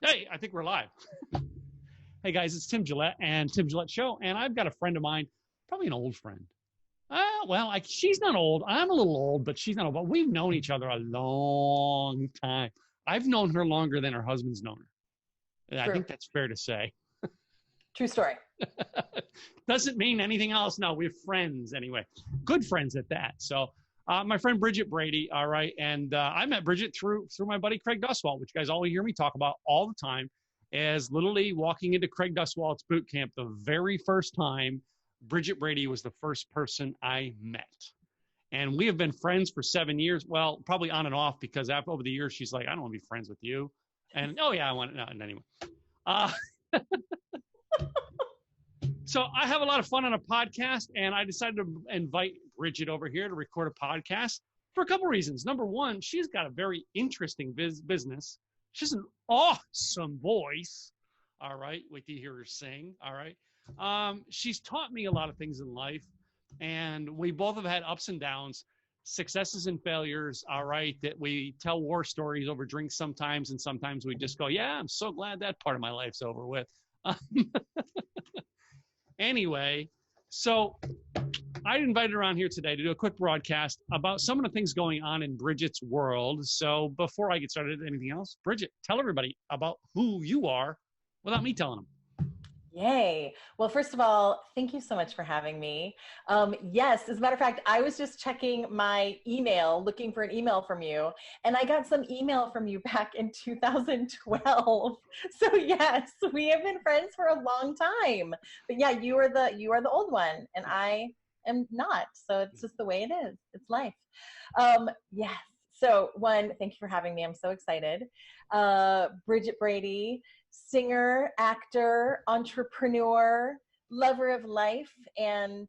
Hey, I think we're live. Hey guys, it's Tim Gillette and Tim Gillette Show, and I've got a friend of mine, probably an old friend. She's not old. I'm a little old, but she's not old. But we've known each other a long time. I've known her longer than her husband's known her. I True. think that's fair to say. True story. Doesn't mean anything else. No, we're friends anyway. Good friends at that. So, my friend Bridget Brady. All right, and I met Bridget through my buddy Craig Duswalt, which you guys all hear me talk about all the time. As literally walking into Craig Duswalt's boot camp the very first time, Bridget Brady was the first person I met. And we have been friends for 7 years. Well, probably on and off, because over the years, she's like, I don't want to be friends with you. And, oh, yeah, I want to. No, and anyway. Uh, so I have a lot of fun on a podcast, and I decided to invite Bridget over here to record a podcast for a couple reasons. Number one, she's got a very interesting business. She has an awesome voice. All right. Wait till you hear her sing. All right. She's taught me a lot of things in life, and we both have had ups and downs, successes and failures. All right. That we tell war stories over drinks sometimes, and sometimes we just go, yeah, I'm so glad that part of my life's over with. Anyway, so I invited her on here today to do a quick broadcast about some of the things going on in Bridget's world. So before I get started, anything else? Bridget, tell everybody about who you are without me telling them. Yay. Well, first of all, thank you so much for having me. Yes, as a matter of fact, I was just checking my email, looking for an email from you, and I got some email from you back in 2012. So yes, we have been friends for a long time. But yeah, you are the old one, and I am not. So it's just the way it is. It's life. Yes. So thank you for having me. I'm so excited. Bridget Brady, singer, actor, entrepreneur, lover of life, and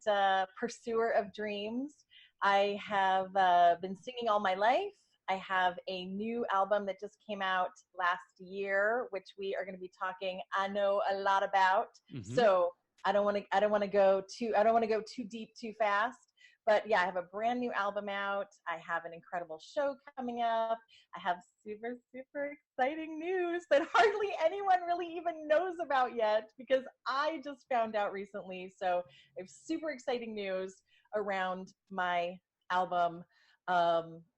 pursuer of dreams. I have been singing all my life. I have a new album that just came out last year, which we are going to be talking, I know, a lot about. Mm-hmm. So I don't want to go too deep too fast. But yeah, I have a brand new album out. I have an incredible show coming up. I have super, super exciting news that hardly anyone really even knows about yet, because I just found out recently. So I have super exciting news around my album.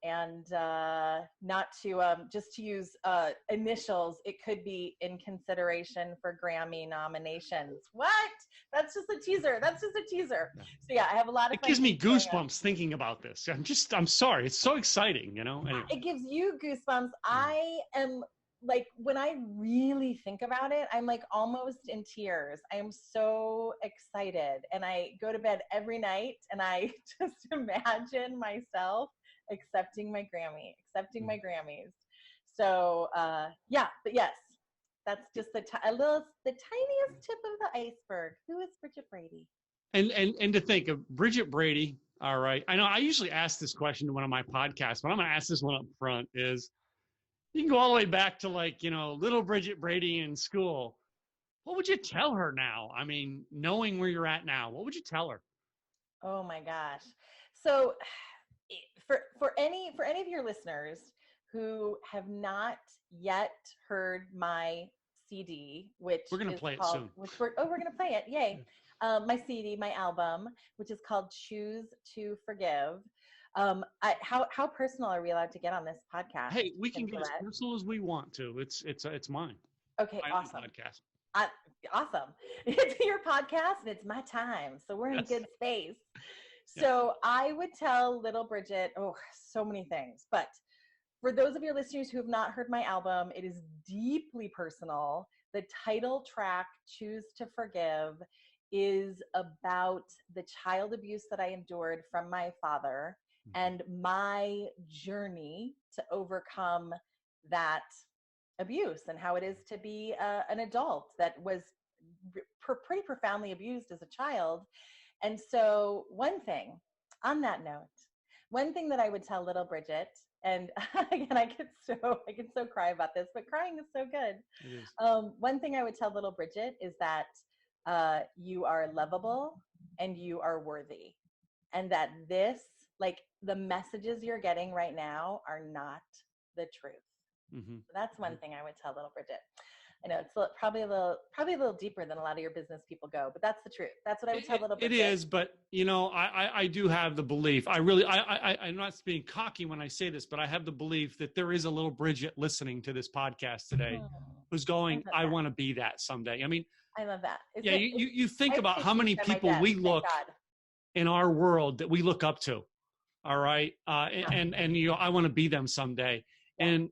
And not to just to use initials, it could be in consideration for Grammy nominations. What? That's just a teaser. So yeah, I have a lot of. It gives me goosebumps thinking about this. I'm sorry. It's so exciting, you know. Anyway. It gives you goosebumps. I am like, when I really think about it, I'm like almost in tears. I am so excited, and I go to bed every night and I just imagine myself accepting my Grammys. So yeah, but yes, that's just the tiniest tip of the iceberg. Who is Bridget Brady? And to think of Bridget Brady. All right, I know I usually ask this question to one of my podcasts, but I'm going to ask this one up front. Is you can go all the way back to, like, you know, little Bridget Brady in school. What would you tell her now? I mean, knowing where you're at now, what would you tell her? Oh my gosh. So for any of your listeners who have not yet heard my CD, which we're going to play it soon. We're going to play it. Yay. My CD, my album, which is called Choose to Forgive. How personal are we allowed to get on this podcast? Hey, we can get as personal as we want to. It's mine. Okay, awesome. Podcast. Awesome. It's your podcast and it's my time, so we're in a good space. So I would tell little Bridget, so many things. But for those of your listeners who have not heard my album, it is deeply personal. The title track, Choose to Forgive, is about the child abuse that I endured from my father and my journey to overcome that abuse, and how it is to be an adult that was pretty profoundly abused as a child. And so one thing that I would tell little Bridget, and again, I can so cry about this, but crying is so good. It is. One thing I would tell little Bridget is that you are lovable and you are worthy, and that the messages you're getting right now are not the truth. Mm-hmm. So that's one thing I would tell little Bridget. I know it's probably a little deeper than a lot of your business people go, but that's the truth. That's what I would tell little It Bridget. is, but I do have the belief. I'm not being cocky when I say this, but I have the belief that there is a little Bridget listening to this podcast today, who's going, I want to be that someday. I mean, I love that. yeah, you think about how many people desk, we look in our world that we look up to. All right, and I want to be them someday. Yeah. And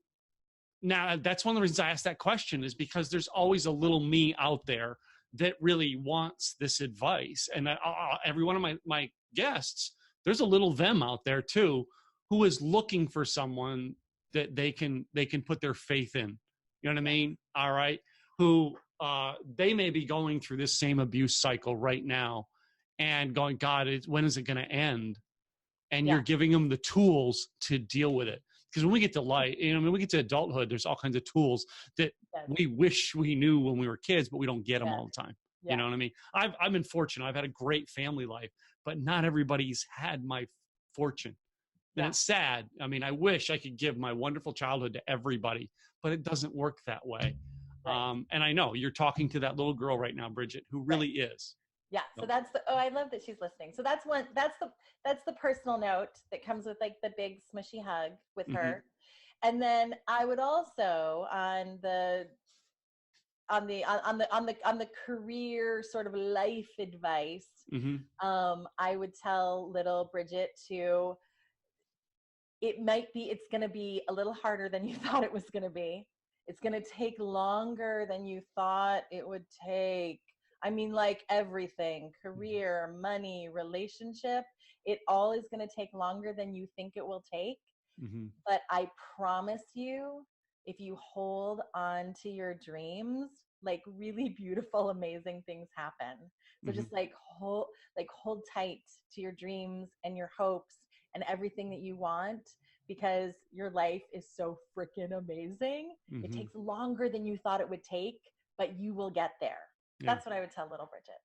now that's one of the reasons I asked that question, is because there's always a little me out there that really wants this advice. And every one of my guests, there's a little them out there too, who is looking for someone that they can put their faith in. You know what I mean? All right. Who they may be going through this same abuse cycle right now and going, God, when is it going to end? And you're giving them the tools to deal with it. Because when we get to life, when we get to adulthood, there's all kinds of tools that we wish we knew when we were kids, but we don't get them all the time. You know what I mean? I've been fortunate. I've had a great family life, but not everybody's had my fortune. And it's sad. I mean, I wish I could give my wonderful childhood to everybody, but it doesn't work that way. Right. And I know you're talking to that little girl right now, Bridget, who really is. Yeah. So that's I love that she's listening. So that's the personal note that comes with like the big smushy hug with her. And then I would also on the career sort of life advice, I would tell little Bridget it's going to be a little harder than you thought it was going to be. It's going to take longer than you thought it would take. I mean, like everything, career, money, relationship, it all is going to take longer than you think it will take. But I promise you, if you hold on to your dreams, like really beautiful, amazing things happen. So just hold tight to your dreams and your hopes and everything that you want, because your life is so freaking amazing. It takes longer than you thought it would take, but you will get there. That's what I would tell little Bridget.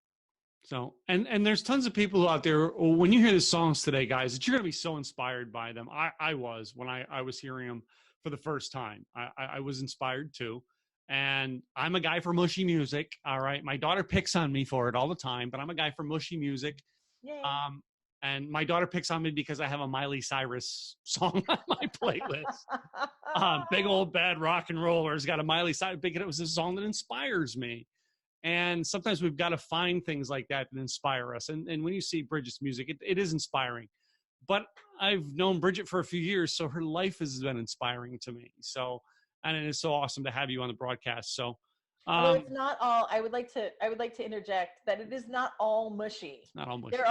So, and there's tons of people out there, when you hear the songs today, guys, that you're going to be so inspired by them. I was, when I was hearing them for the first time, I was inspired too. And I'm a guy for mushy music. All right. My daughter picks on me for it all the time, but I'm a guy for mushy music. Yay. And my daughter picks on me because I have a Miley Cyrus song on my playlist. Big old bad rock and roller's got a Miley Cyrus, because it was a song that inspires me. And sometimes we've got to find things like that inspire us. And when you see Bridget's music, it is inspiring. But I've known Bridget for a few years, so her life has been inspiring to me. So, and it is so awesome to have you on the broadcast. So, although it's not all, I would like to interject that it is not all mushy. It's not all mushy. There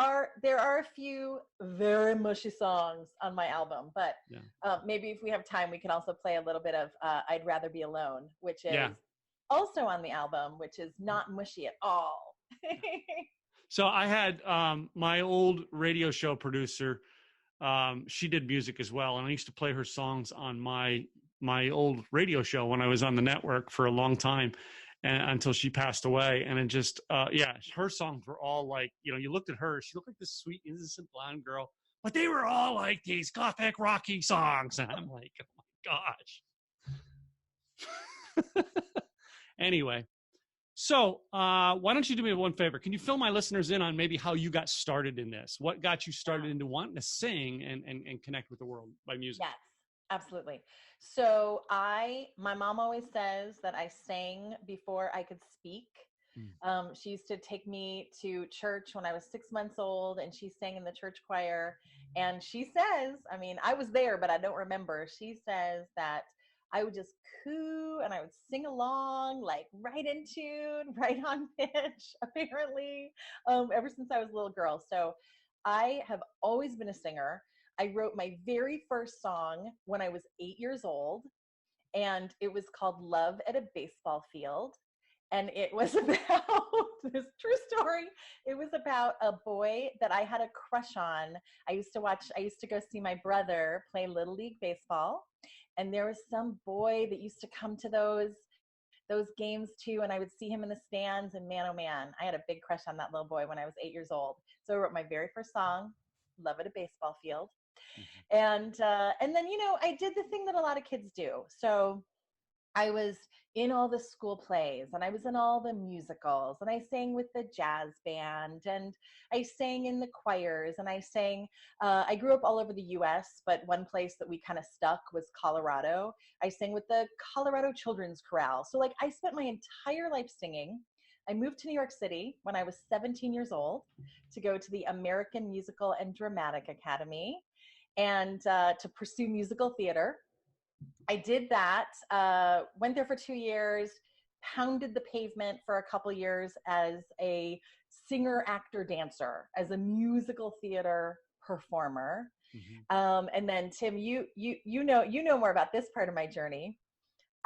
are a few very mushy songs on my album, but maybe if we have time, we can also play a little bit of "I'd Rather Be Alone," which is also on the album, which is not mushy at all. So I had my old radio show producer. She did music as well, and I used to play her songs on my old radio show when I was on the network for a long time, until she passed away. And it just, her songs were all like, you looked at her, she looked like this sweet, innocent blonde girl, but they were all like these gothic, rocky songs. And I'm like, oh my gosh. Anyway, so why don't you do me one favor? Can you fill my listeners in on maybe how you got started in this? What got you started into wanting to sing and connect with the world by music? Yes, absolutely. So my mom always says that I sang before I could speak. She used to take me to church when I was 6 months old, and she sang in the church choir. And she says, I mean, I was there, but I don't remember. She says that I would just coo and I would sing along, like right in tune, right on pitch, apparently, ever since I was a little girl. So I have always been a singer. I wrote my very first song when I was 8 years old, and it was called Love at a Baseball Field. And it was about this true story. It was about a boy that I had a crush on. I used to go see my brother play Little League Baseball. And there was some boy that used to come to those games too. And I would see him in the stands, and man, oh man, I had a big crush on that little boy when I was 8 years old. So I wrote my very first song, Love at a Baseball Field. And then, I did the thing that a lot of kids do. So I was in all the school plays, and I was in all the musicals, and I sang with the jazz band, and I sang in the choirs, and I sang, I grew up all over the US, but one place that we kind of stuck was Colorado. I sang with the Colorado Children's Chorale. So like I spent my entire life singing. I moved to New York City when I was 17 years old to go to the American Musical and Dramatic Academy and to pursue musical theater. I did that, went there for 2 years, pounded the pavement for a couple years as a singer, actor, dancer, as a musical theater performer. And then Tim, you know more about this part of my journey.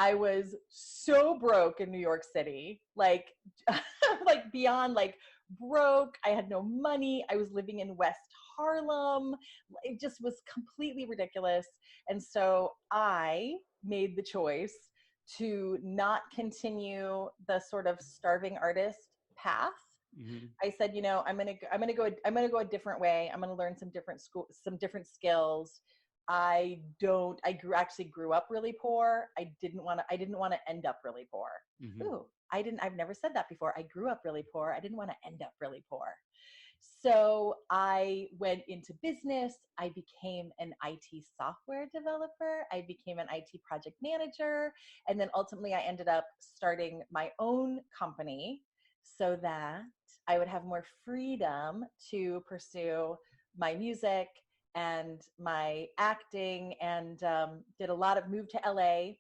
I was so broke in New York City, like like beyond like broke. I had no money. I was living in West Harlem. It just was completely ridiculous. And so I made the choice to not continue the sort of starving artist path. I said, you know, I'm gonna go a different way. I'm gonna learn some different skills. Actually grew up really poor. I didn't want to end up really poor. Ooh, I've never said that before. I grew up really poor. I didn't want to end up really poor. So I went into business. I became an IT software developer. I became an IT project manager. And then ultimately I ended up starting my own company so that I would have more freedom to pursue my music and my acting, and moved to LA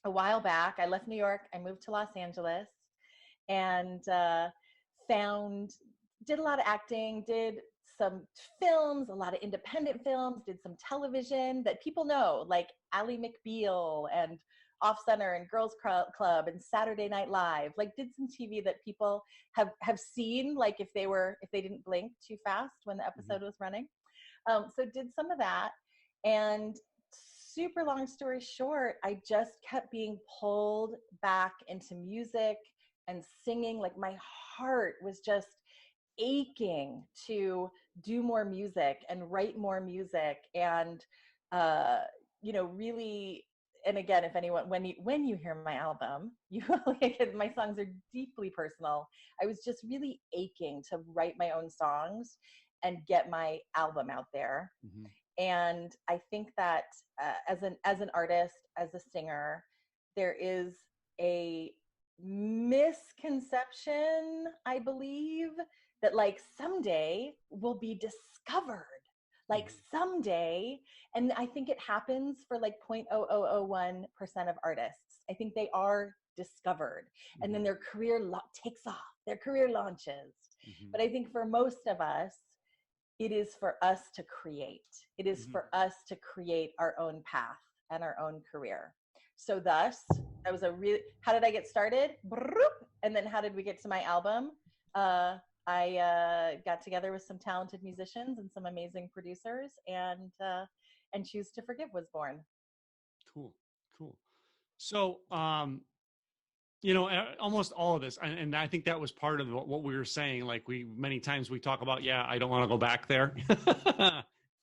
a while back. I left New York, I moved to Los Angeles, and did a lot of acting, did some films, a lot of independent films, did some television that people know, like Ally McBeal and Off Center and Girls Club and Saturday Night Live. Like did some TV that people have seen, like if they didn't blink too fast when the episode was running. So did some of that, and super long story short, I just kept being pulled back into music and singing. Like my heart was just aching to do more music and write more music, and really. And again, if anyone, when you hear my album, my songs are deeply personal. I was just really aching to write my own songs and get my album out there. And I think that as an artist, as a singer, there is a misconception, I believe, that like someday we'll be discovered. Like someday, and I think it happens for like 0.0001% of artists. I think they are discovered, and then their career takes off, their career launches. But I think for most of us, it is for us to create. It is for us to create our own path and our own career. So thus, that was how did I get started? And then how did we get to my album? I got together with some talented musicians and some amazing producers, and Choose to Forgive was born. Cool. So, almost all of this, and I think that was part of what we were saying. Like many times we talk about, I don't want to go back there.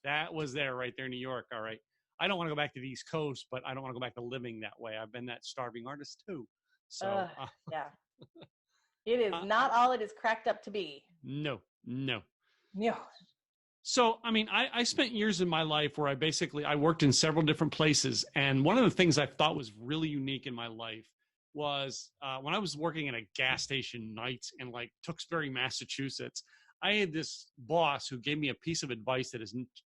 That was there right there in New York. All right. I don't want to go back to the East Coast, but I don't want to go back to living that way. I've been that starving artist too. So yeah, it is not all it is cracked up to be. No. Yeah. So, I mean, I spent years in my life where I worked in several different places. And one of the things I thought was really unique in my life was when I was working at a gas station nights in like Tewksbury, Massachusetts. I had this boss who gave me a piece of advice that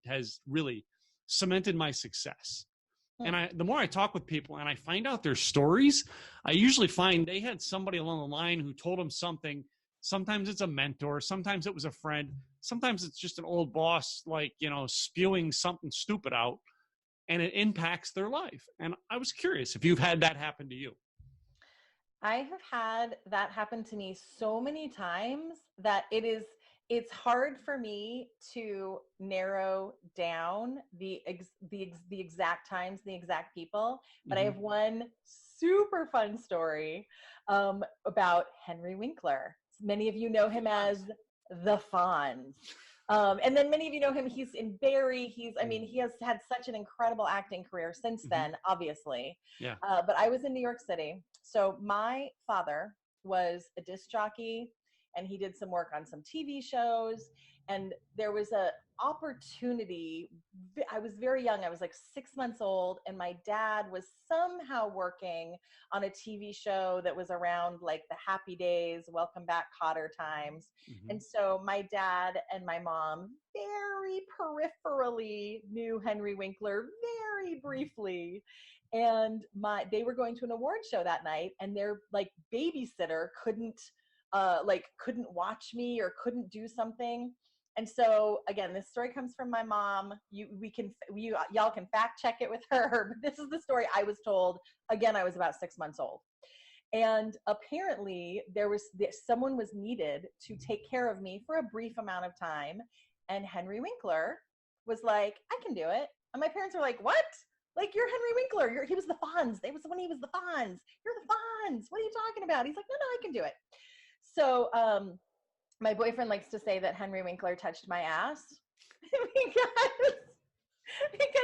has really cemented my success. And the more I talk with people and I find out their stories, I usually find they had somebody along the line who told them something. Sometimes it's a mentor. Sometimes it was a friend. Sometimes it's just an old boss, like, spewing something stupid out, and it impacts their life. And I was curious if you've had that happen to you. I have had that happen to me so many times that it's hard for me to narrow down the exact times, the exact people. But I have one super fun story about Henry Winkler. Many of you know him as the Fonz. And then many of you know him. He's in Barry. I mean, he has had such an incredible acting career since then, obviously. Yeah. But I was in New York City. So my father was a disc jockey, and he did some work on some TV shows. And there was a opportunity. I was very young. I was like 6 months old, and my dad was somehow working on a TV show that was around like the Happy Days, Welcome Back, Kotter times. And so my dad and my mom very peripherally knew Henry Winkler very briefly. And they were going to an award show that night, and their like babysitter couldn't watch me or couldn't do something. And so again, this story comes from my mom. Y'all can fact check it with her, but this is the story I was told. Again, I was about 6 months old. And apparently someone was needed to take care of me for a brief amount of time. And Henry Winkler was like, I can do it. And my parents were like, what? Like, you're Henry Winkler. He was the Fonz. It was when he was the Fonz. You're the Fonz. What are you talking about? He's like, no, I can do it. So, my boyfriend likes to say that Henry Winkler touched my ass because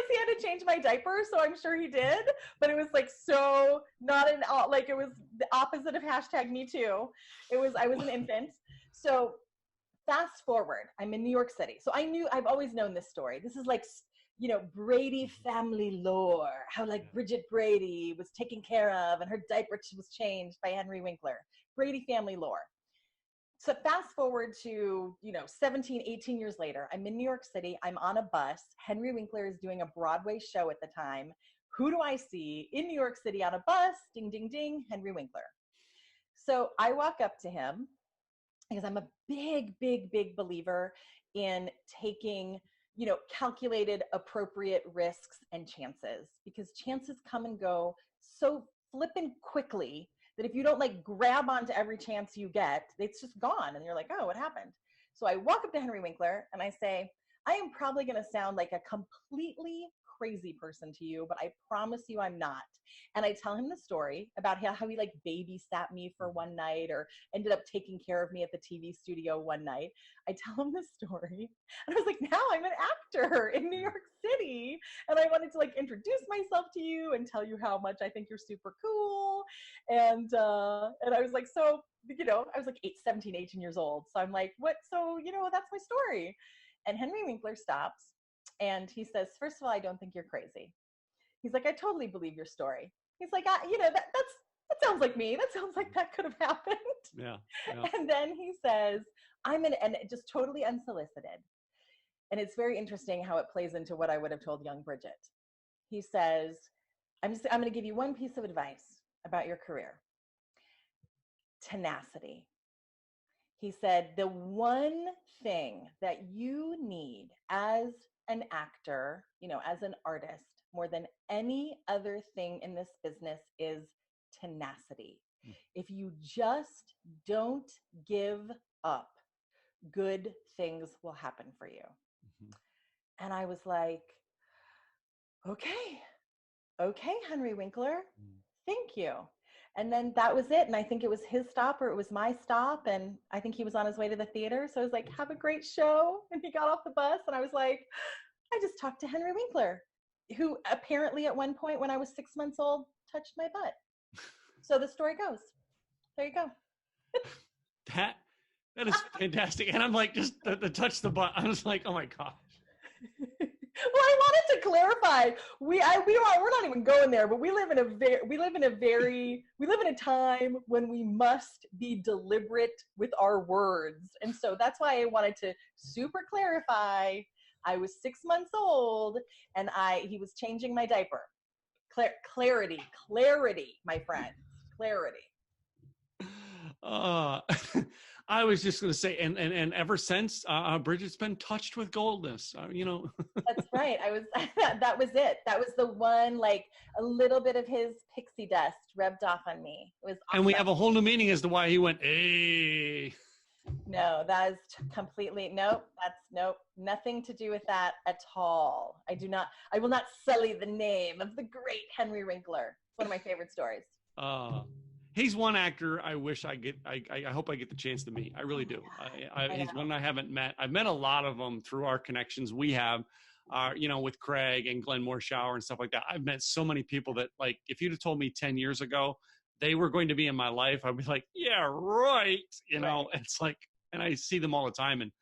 he had to change my diaper. So I'm sure he did, but it was like, so not like it was the opposite of #MeToo. I was an infant. So fast forward, I'm in New York City. So I've always known this story. This is like, Brady family lore, how like Bridget Brady was taken care of and her diaper was changed by Henry Winkler. Brady family lore. So fast forward to, 17, 18 years later, I'm in New York City. I'm on a bus. Henry Winkler is doing a Broadway show at the time. Who do I see in New York City on a bus? Ding, ding, ding, Henry Winkler. So I walk up to him because I'm a big, big, big believer in taking, calculated, appropriate risks and chances, because chances come and go so flippin' quickly that if you don't like grab onto every chance you get, it's just gone. And you're like, oh, what happened? So I walk up to Henry Winkler and I say, I am probably going to sound like a completely crazy person to you, but I promise you I'm not. And I tell him the story about how he like babysat me for one night or ended up taking care of me at the TV studio one night. I tell him the story and I was like, now I'm an actor in New York City. And I wanted to like introduce myself to you and tell you how much I think you're super cool. And I was like, so, I was like 17, 18 years old. So I'm like, what? So, that's my story. And Henry Winkler stops and he says, first of all, I don't think you're crazy. He's like, I totally believe your story. He's like, that sounds like me. That sounds like that could have happened. Yeah. And then he says, and just totally unsolicited. And it's very interesting how it plays into what I would have told young Bridget. He says, I'm going to give you one piece of advice about your career. Tenacity. He said, the one thing that you need as an actor, as an artist, more than any other thing in this business is tenacity. If you just don't give up, good things will happen for you. And I was like, okay, Henry Winkler, thank you. And then that was it. And I think it was his stop or it was my stop. And I think he was on his way to the theater. So I was like, have a great show. And he got off the bus and I was like, I just talked to Henry Winkler, who apparently at one point when I was 6 months old, touched my butt. So the story goes. There you go. That is fantastic. And I'm like, just the touch the butt. I was like, oh my gosh. Well, I wanted to clarify. We're not even going there, but we live in a time when we must be deliberate with our words, and so that's why I wanted to super clarify. I was 6 months old, and he was changing my diaper. Clarity, my friend, clarity. I was just going to say, and ever since, Bridget's been touched with goldness. That's right. That was it. That was the one, like a little bit of his pixie dust rubbed off on me. It was awesome. And we have a whole new meaning as to why he went, hey. No, that is completely, nope, nothing to do with that at all. I will not sully the name of the great Henry Winkler. It's one of my favorite stories. He's one actor I wish I hope I get the chance to meet. I really do. He's one I haven't met. I've met a lot of them through our connections we have, with Craig and Glenn Morshower and stuff like that. I've met so many people that, like, if you'd have told me 10 years ago they were going to be in my life, I'd be like, yeah, right. It's like, and I see them all the time. And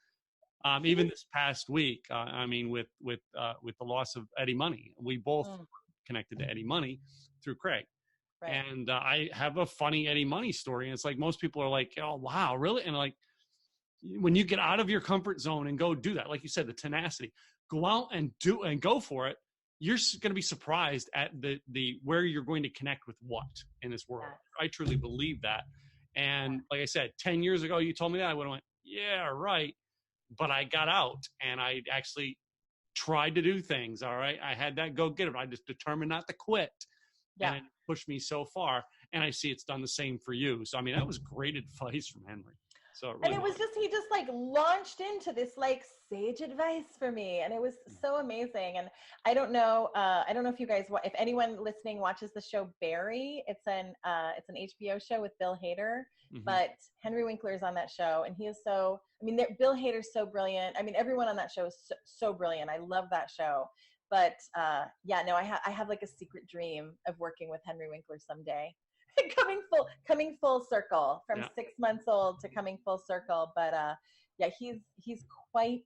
even this past week, with the loss of Eddie Money, we both connected to Eddie Money through Craig. Right. And I have a funny Eddie Money story. And it's like, most people are like, oh, wow, really? And like, when you get out of your comfort zone and go do that, like you said, the tenacity, go out and do and go for it. You're going to be surprised at the where you're going to connect with what in this world. I truly believe that. And like I said, 10 years ago, you told me that, I would have went, yeah, right. But I got out and I actually tried to do things. All right. I had that go get it. I just determined not to quit. Yeah. And it pushed me so far. And I see it's done the same for you. So, I mean, that was great advice from Henry. So really, and he just like launched into this like sage advice for me. And it was so amazing. And I don't know if you guys, if anyone listening watches the show Barry, it's an HBO show with Bill Hader, but Henry Winkler is on that show. And he is Bill Hader's so brilliant. I mean, everyone on that show is so brilliant. I love that show. But I have like a secret dream of working with Henry Winkler someday. coming full circle from 6 months old to coming full circle. But he's quite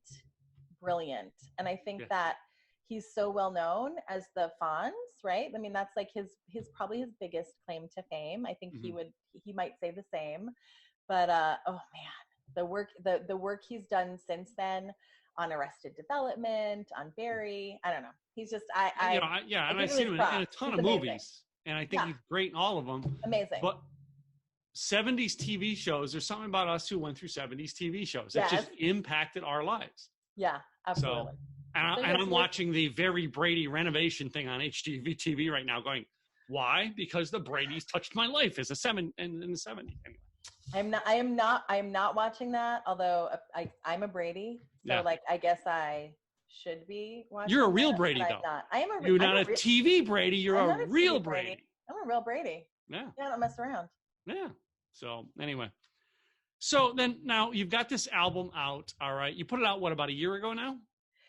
brilliant. And I think that he's so well known as the Fonz, right? I mean, that's like his probably his biggest claim to fame. I think he might say the same. But oh man, the work he's done since then on Arrested Development, on Barry, I don't know. He's just and I've seen him in a ton of movies, and I think he's great in all of them. Amazing. But 70s TV shows, there's something about us who went through 70s TV shows that just impacted our lives. Yeah, absolutely. So, and I'm watching the very Brady renovation thing on HGTV right now, going, why? Because the Bradys touched my life as in the 70s. Anyway. I am not watching that, although I'm a Brady. So I guess I should be watching. You're a real Brady though. You're not a TV Brady, you're a real Brady. I'm a real Brady. Yeah. Yeah, I don't mess around. Yeah. So anyway. So then now you've got this album out, all right. You put it out about a year ago now?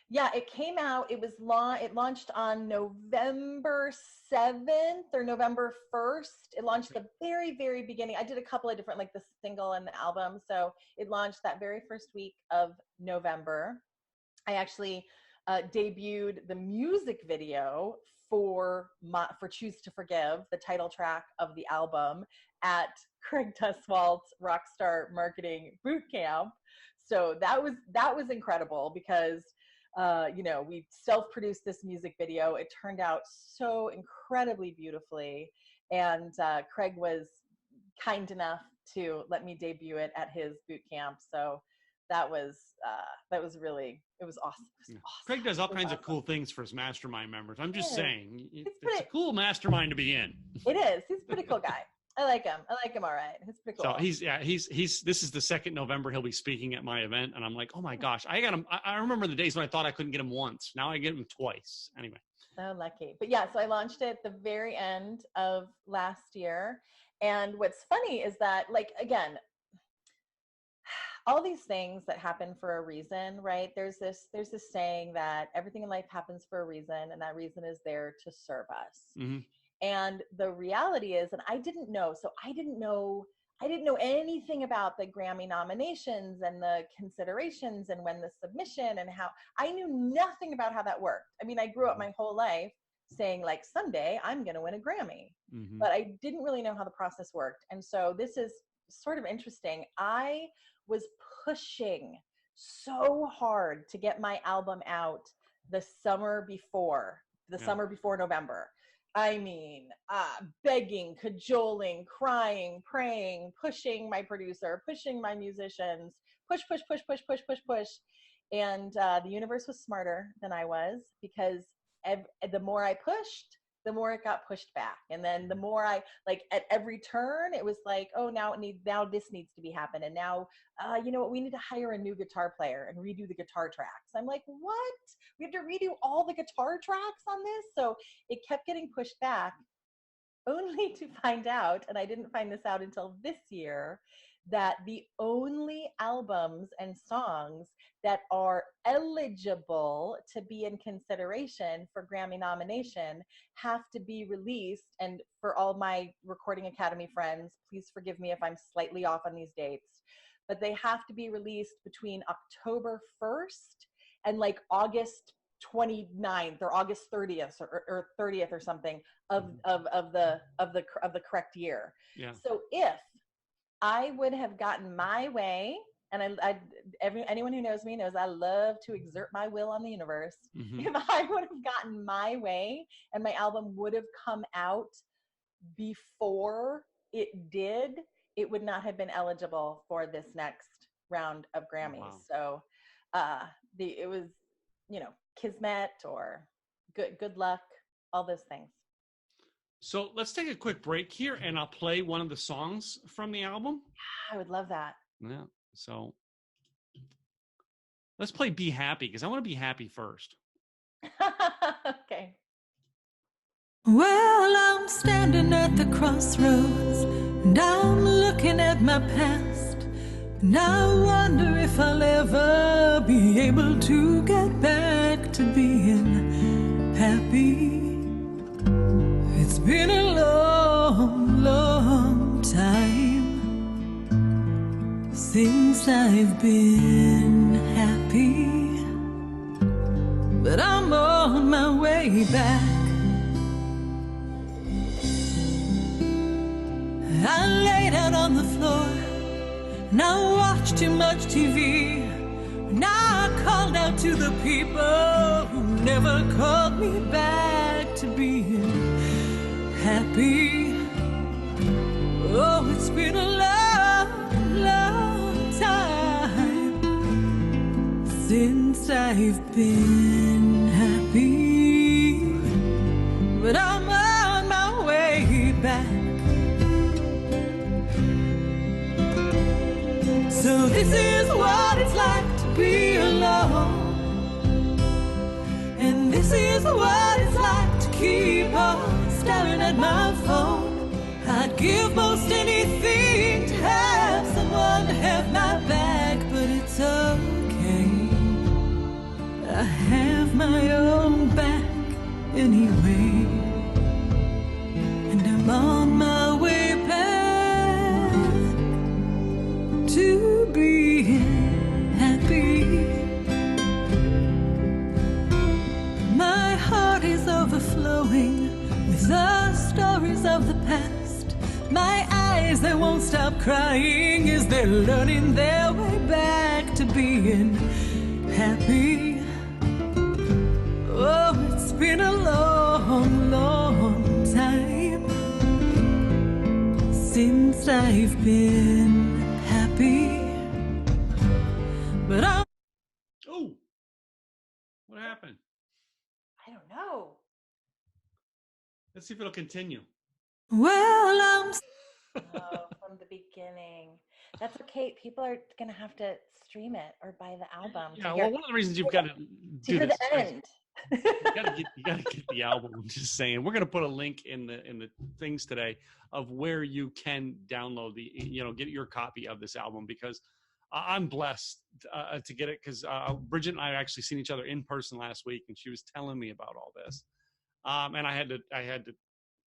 Yeah, it came out. It launched on November 7th or November 1st. It launched the very, very beginning. I did a couple of different, like the single and the album. So it launched that very first week of November. I actually debuted the music video for Choose to Forgive, the title track of the album, at Craig Tuswald's Rockstar Marketing Bootcamp. So that was incredible because we self-produced this music video. It turned out so incredibly beautifully. And Craig was kind enough to let me debut it at his boot camp. So that was awesome. It was awesome. Craig does all kinds of cool things for his mastermind members. I'm just saying, it's a cool mastermind to be in. It is. He's a pretty cool guy. I like him. All right. He's pretty cool. So he's this is the 2nd November. He'll be speaking at my event. And I'm like, oh my gosh, I got him. I remember the days when I thought I couldn't get him once. Now I get him twice. Anyway. So lucky. But yeah, so I launched it at the very end of last year. And what's funny is that, like, again, all these things that happen for a reason, right? There's this saying that everything in life happens for a reason, and that reason is there to serve us. Mm-hmm. And the reality is, and I didn't know anything about the Grammy nominations and the considerations and when the submission and how. I knew nothing about how that worked. I mean, I grew up my whole life saying, like, someday I'm going to win a Grammy, but I didn't really know how the process worked. And so this is sort of interesting. I was pushing so hard to get my album out the summer before November. I mean, begging, cajoling, crying, praying, pushing my producer, pushing my musicians, push. And the universe was smarter than I was, because the more I pushed, the more it got pushed back. And then the more I, like, at every turn, it was like, oh, now this needs to be happening. And now, you know what, we need to hire a new guitar player and redo the guitar tracks. I'm like, what? We have to redo all the guitar tracks on this? So it kept getting pushed back. only to find out, and I didn't find this out until this year, that the only albums and songs that are eligible to be in consideration for Grammy nomination have to be released. And for all my Recording Academy friends, please forgive me if I'm slightly off on these dates, but they have to be released between October 1st and like August 29th or August 30th or 30th or something of the correct year. Yeah. So if I would have gotten my way, and anyone who knows me knows I love to exert my will on the universe. Mm-hmm. If I would have gotten my way and my album would have come out before it did, it would not have been eligible for this next round of Grammys. Wow. So it was, kismet or good luck, all those things. So let's take a quick break here, and I'll play one of the songs from the album. I would love that. Yeah. So let's play Be Happy, because I want to be happy first. Okay. Well, I'm standing at the crossroads, and I'm looking at my past, and I wonder if I'll ever be able to get back to being happy. It's been a long, long time since I've been happy, but I'm on my way back. I laid out on the floor, and I watched too much TV, and I called out to the people who never called me back to being happy. Oh, it's been a long, long time since I've been happy, but I'm on my way back. So this is what it's like to be alone, and this is what it's like to keep on staring at my phone. I'd give most anything to have someone have my back, but it's okay, I have my own back anyway, and I'm on my way back to be happy. My heart is overflowing with the stories of the past. My eyes, they won't stop crying as they're learning their way back to being happy. Oh, it's been a long, long time since I've been happy, but I'm... Oh, what happened? I don't know. Let's see if it'll continue. Well, I'm... From the beginning. That's okay. People are going to have to stream it or buy the album. Yeah, well, one of the reasons you've got to do this. The end. You got to get the album. I'm just saying, we're going to put a link in the things today of where you can download get your copy of this album, because I'm blessed to get it, because Bridget and I actually seen each other in person last week, and she was telling me about all this, and I had to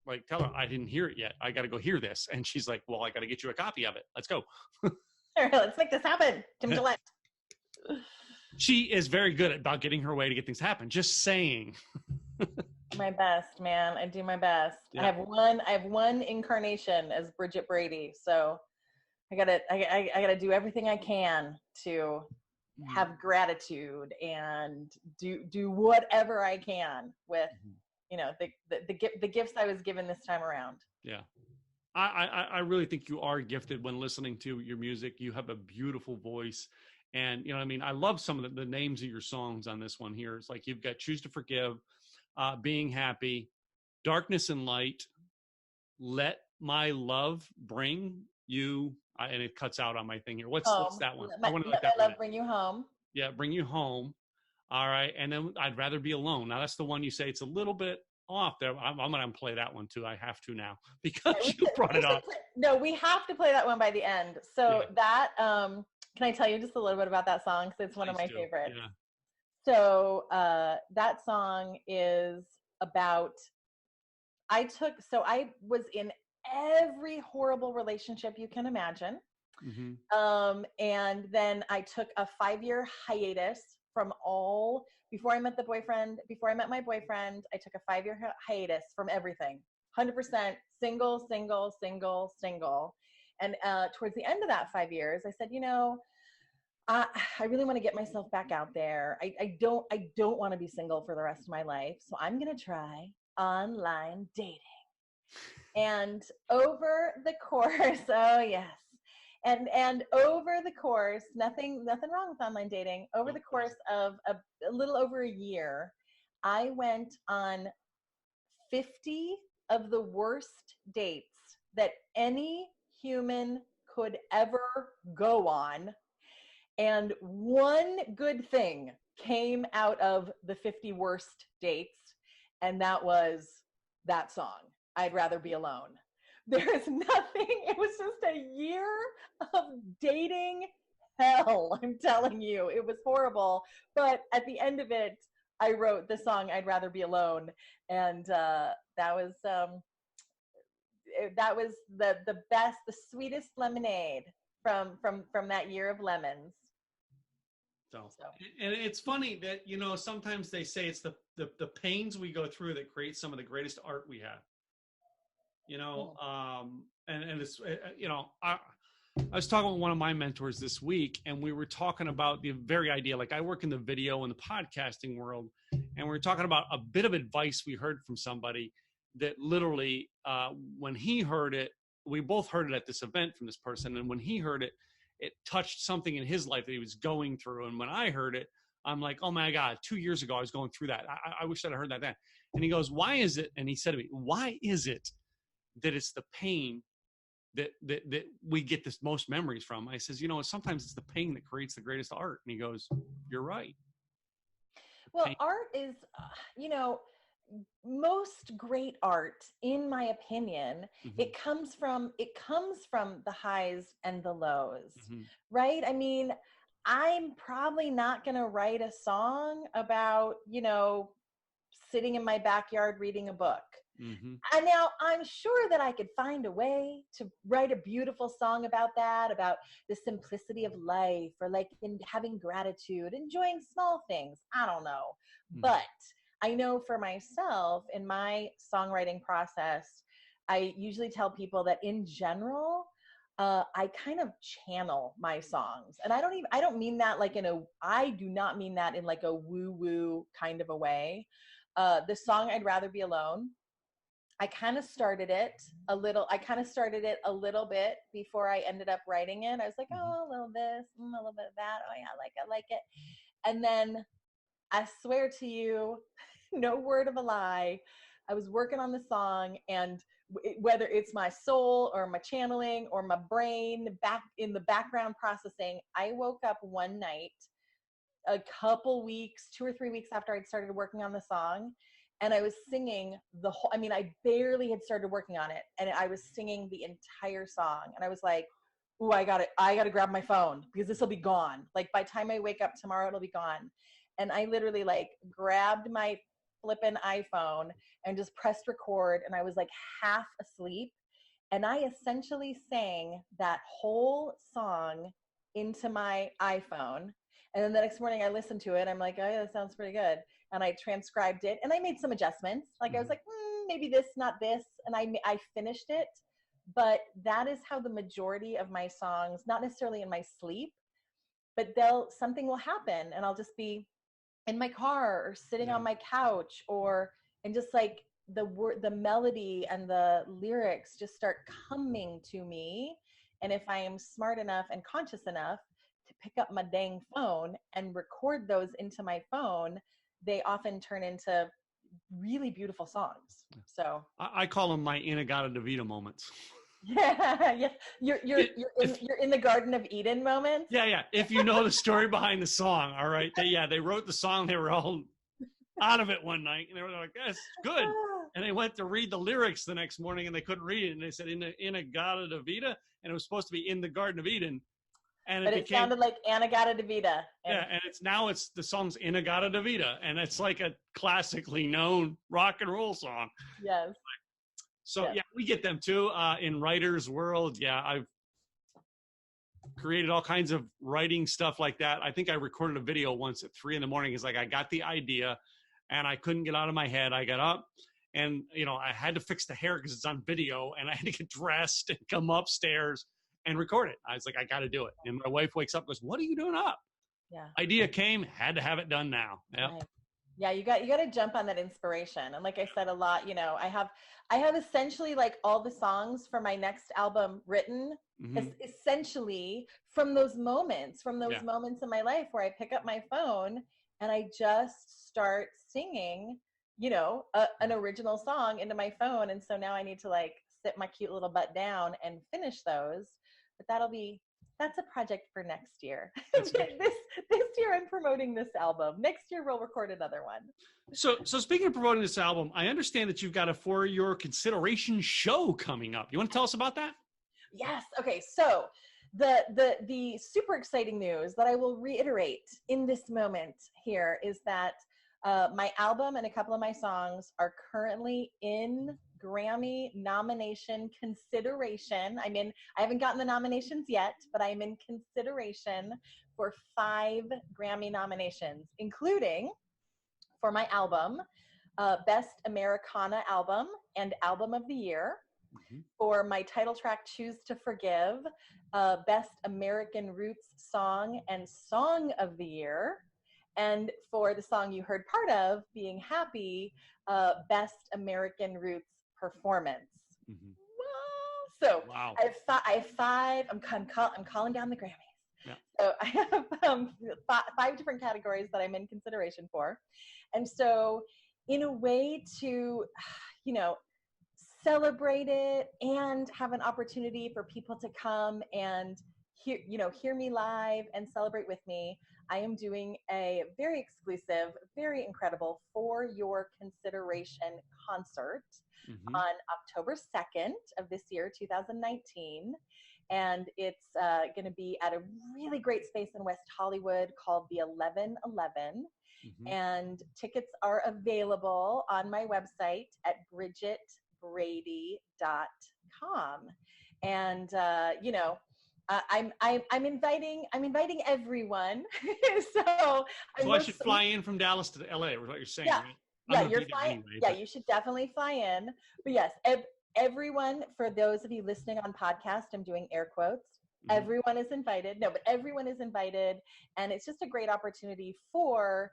like tell her I didn't hear it yet. I got to go hear this, and she's like, "Well, I got to get you a copy of it. Let's go." All right, let's make this happen, Tim Gillette. She is very good about getting her way to get things happen. Just saying. My best, man. I do my best. Yeah. I have one incarnation as Bridget Brady, so I gotta do everything I can to have gratitude and do whatever I can with the gifts I was given this time around. Yeah. I really think you are gifted when listening to your music. You have a beautiful voice. And, I love some of the names of your songs on this one here. It's like you've got Choose to Forgive, Being Happy, Darkness and Light, Let My Love Bring You, and it cuts out on my thing here. What's that one? I want to let that love bring you home. Yeah, Bring You Home. All right. And then I'd Rather Be Alone. Now, that's the one you say it's a little bit off there. I'm going to play that one too. I have to now because you brought it up. No, we have to play that one by the end. So that, can I tell you just a little bit about that song? Because it's one of my favorites. Yeah. So that song is about, I was in every horrible relationship you can imagine. Mm-hmm. And then I took a 5-year hiatus from before I met my boyfriend, I took a 5-year hiatus from everything. 100% single. And towards the end of that 5 years, I said, I really want to get myself back out there. I don't want to be single for the rest of my life. So I'm going to try online dating. And over the course, oh yes. And over the course, nothing wrong with online dating. Over the course of a little over a year, I went on 50 of the worst dates that any human could ever go on. And one good thing came out of the 50 worst dates, and that was that song, I'd Rather Be Alone. There's nothing, it was just a year of dating hell, I'm telling you. It was horrible. But at the end of it, I wrote the song I'd Rather Be Alone. And that was the best, the sweetest lemonade from that year of lemons. So, and it's funny that, sometimes they say it's the pains we go through that create some of the greatest art we have. And it's, I was talking with one of my mentors this week, and we were talking about the very idea, like I work in the video and the podcasting world, and we were talking about a bit of advice we heard from somebody that literally, when he heard it, we both heard it at this event from this person. And when he heard it, it touched something in his life that he was going through. And when I heard it, I'm like, oh my God, 2 years ago, I was going through that. I wish I'd heard that then. And he goes, why is it? And he said to me, why is it that it's the pain that we get the most memories from? I says, sometimes it's the pain that creates the greatest art. And he goes, you're right. Well, art is, most great art, in my opinion, mm-hmm. it comes from the highs and the lows, mm-hmm. right? I mean, I'm probably not going to write a song about, sitting in my backyard reading a book. Mm-hmm. And now I'm sure that I could find a way to write a beautiful song about that, about the simplicity of life, or like in having gratitude, enjoying small things. I don't know. Mm-hmm. But I know for myself, in my songwriting process, I usually tell people that in general, I kind of channel my songs. And I don't mean that I do not mean that in like a woo-woo kind of a way. The song I'd Rather Be Alone, I kind of started it a little bit before I ended up writing it. I was like, oh, a little this, a little bit of that. Oh yeah, I like it. And then I swear to you, no word of a lie, I was working on the song, and whether it's my soul or my channeling or my brain back in the background processing, I woke up one night, a couple weeks, 2 or 3 weeks after I'd started working on the song, and I was singing I barely had started working on it, and I was singing the entire song, and I was like, ooh, I gotta grab my phone because this will be gone. Like by the time I wake up tomorrow, it'll be gone. And I literally grabbed my flippin' iPhone and just pressed record, and I was like half asleep. And I essentially sang that whole song into my iPhone. And then the next morning I listened to it. I'm like, oh yeah, that sounds pretty good. And I transcribed it, and I made some adjustments. Like I was like, maybe this, not this. And I finished it. But that is how the majority of my songs, not necessarily in my sleep, but something will happen, and I'll just be in my car or sitting on my couch, and just like the melody and the lyrics just start coming to me. And if I am smart enough and conscious enough to pick up my dang phone and record those into my phone, they often turn into really beautiful songs. So I call them my Inagata-DeVita moments. Yeah. You're in the Garden of Eden moment. Yeah. If you know the story behind the song, all right. They wrote the song. They were all out of it one night, and they were like, "That's good." And they went to read the lyrics the next morning and they couldn't read it. And they said, in a Gata de Vida. And it was supposed to be in the Garden of Eden. And but it sounded like Anagata de Vida. Yeah, and the song's Inagata de Vida. And it's like a classically known rock and roll song. Yes. So, yeah, we get them too. In writer's world, yeah, I've created all kinds of writing stuff like that. I think I recorded a video once at 3 a.m. It's like I got the idea and I couldn't get out of my head. I got up and, I had to fix the hair because it's on video, and I had to get dressed and come upstairs and record it. I was like, I got to do it. And my wife wakes up and goes, what are you doing up? Yeah. Idea came, had to have it done now. Yep. Right. Yeah, you got to jump on that inspiration. And like I said, a lot, I have essentially like all the songs for my next album written essentially from those moments in my life where I pick up my phone and I just start singing, an original song into my phone. And so now I need to like sit my cute little butt down and finish those. But that's a project for next year. This year I'm promoting this album. Next year we'll record another one. So speaking of promoting this album, I understand that you've got a For Your Consideration show coming up. You want to tell us about that? Yes. Okay. So the super exciting news that I will reiterate in this moment here is that my album and a couple of my songs are currently in Grammy nomination consideration. I haven't gotten the nominations yet, but I'm in consideration for 5 Grammy nominations, including for my album, Best Americana Album and Album of the Year, for my title track, Choose to Forgive, Best American Roots Song and Song of the Year, and for the song you heard part of, Being Happy, Best American Roots Performance. So wow. I have 5. I'm calling down the Grammys. Yeah. So I have 5 different categories that I'm in consideration for. And so in a way to, celebrate it and have an opportunity for people to come and hear me live and celebrate with me, I am doing a very exclusive, very incredible For Your Consideration concert on October 2nd of this year, 2019. And it's going to be at a really great space in West Hollywood called the 1111. And tickets are available on my website at BridgetBrady.com. And, I'm inviting everyone. So I should fly in from Dallas to LA, is what you're saying, right? Yeah, you're flying. Anyway, yeah, you should definitely fly in. But yes, everyone, for those of you listening on podcast, I'm doing air quotes. Everyone is invited. No, but everyone is invited. And it's just a great opportunity for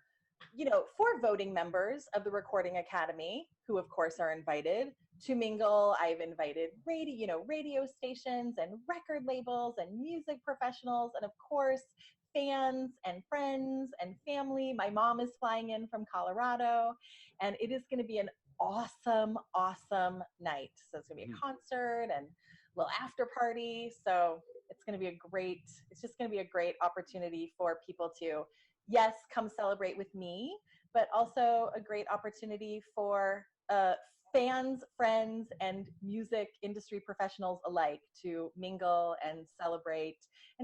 voting members of the Recording Academy, who of course are invited to mingle. I've invited radio stations and record labels and music professionals, and of course, fans and friends and family. My mom is flying in from Colorado, and it is going to be an awesome, awesome night. So it's going to be a concert and a little after party. So it's going to be it's just going to be a great opportunity for people to, yes, come celebrate with me, but also a great opportunity for fans, friends, and music industry professionals alike to mingle and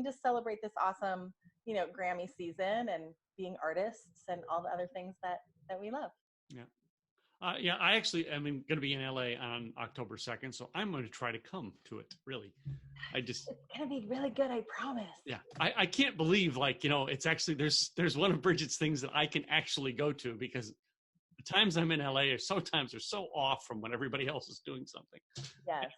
just celebrate this awesome, Grammy season and being artists and all the other things that we love. Yeah. I actually am going to be in LA on October 2nd, so I'm going to try to come to it, really. It's going to be really good, I promise. Yeah. I can't believe, it's actually, there's one of Bridget's things that I can actually go to, because the times I'm in LA sometimes are so off from when everybody else is doing something. Yes.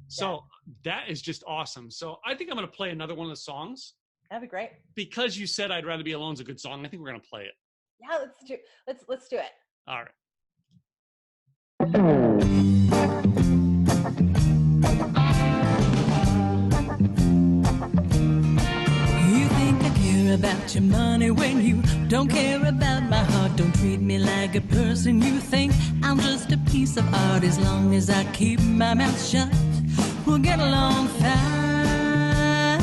So that is just awesome. So I think I'm going to play another one of the songs. That'd be great. Because you said I'd Rather Be Alone is a good song, I think we're going to play it. Yeah, let's do it. All right. You think I care about your money when you don't care about my heart? Don't treat me like a person. You think I'm just a piece of art. As long as I keep my mouth shut, we'll get along fine.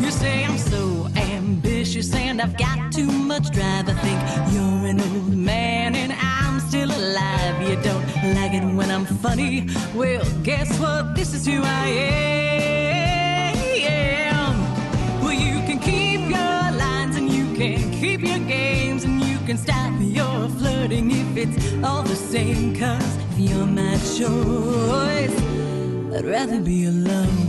You say I'm so ambitious and I've got too much drive. I think you're an old man and I'm still a alive. You don't like it when I'm funny. Well, guess what? This is who I am. Well, you can keep your lines and you can keep your games and you can stop your flirting if it's all the same. 'Cause if you're my choice, I'd rather be alone.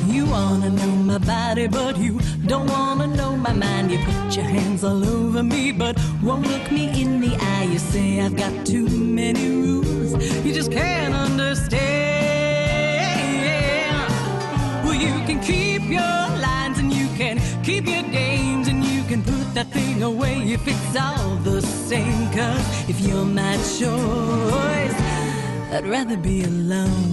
You wanna know my body, but you don't wanna know my mind. You put your hands all over me, but won't look me in the eye. You say I've got too many rules, you just can't understand. Well, you can keep your lines and you can keep your games and you can put that thing away if it's all the same. 'Cause if you're my choice, I'd rather be alone.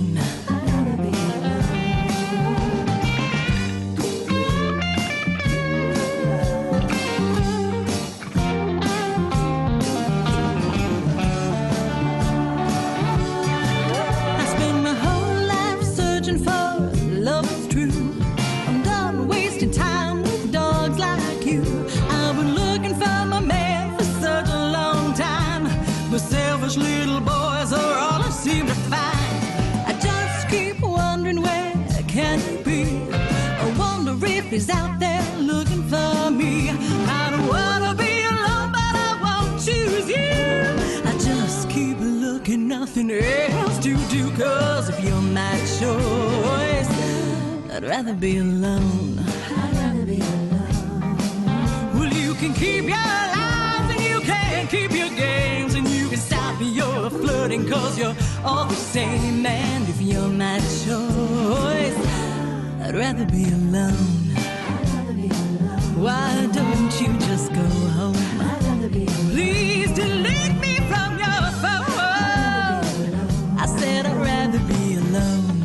Little boys are all I seem to find. I just keep wondering where can he be? I wonder if he's out there looking for me. I don't wanna be alone, but I won't choose you. I just keep looking, nothing else to do. 'Cause if you're my choice, I'd rather be alone. I'd rather be alone. Well, you can keep your lies and you can keep your games and you can stop your flirting 'cause you're all the same. And if you're my choice, I'd rather be alone. Why don't you just go home? Please delete me from your phone. I said I'd rather be alone.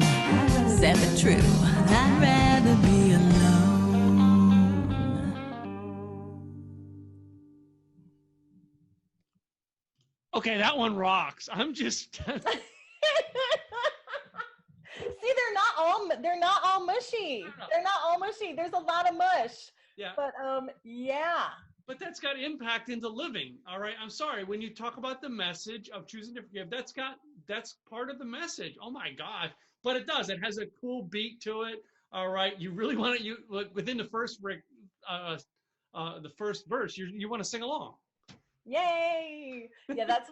Said the truth, I'd rather be alone. Okay, that one rocks. I'm just. See, they're not all mushy. They're not all mushy. There's a lot of mush. Yeah. But yeah. But that's got impact into living. All right. I'm sorry. When you talk about the message of choosing to forgive, that's part of the message. Oh my God. But it does. It has a cool beat to it. All right. You really want to within the first verse, you want to sing along. Yay! Yeah, that's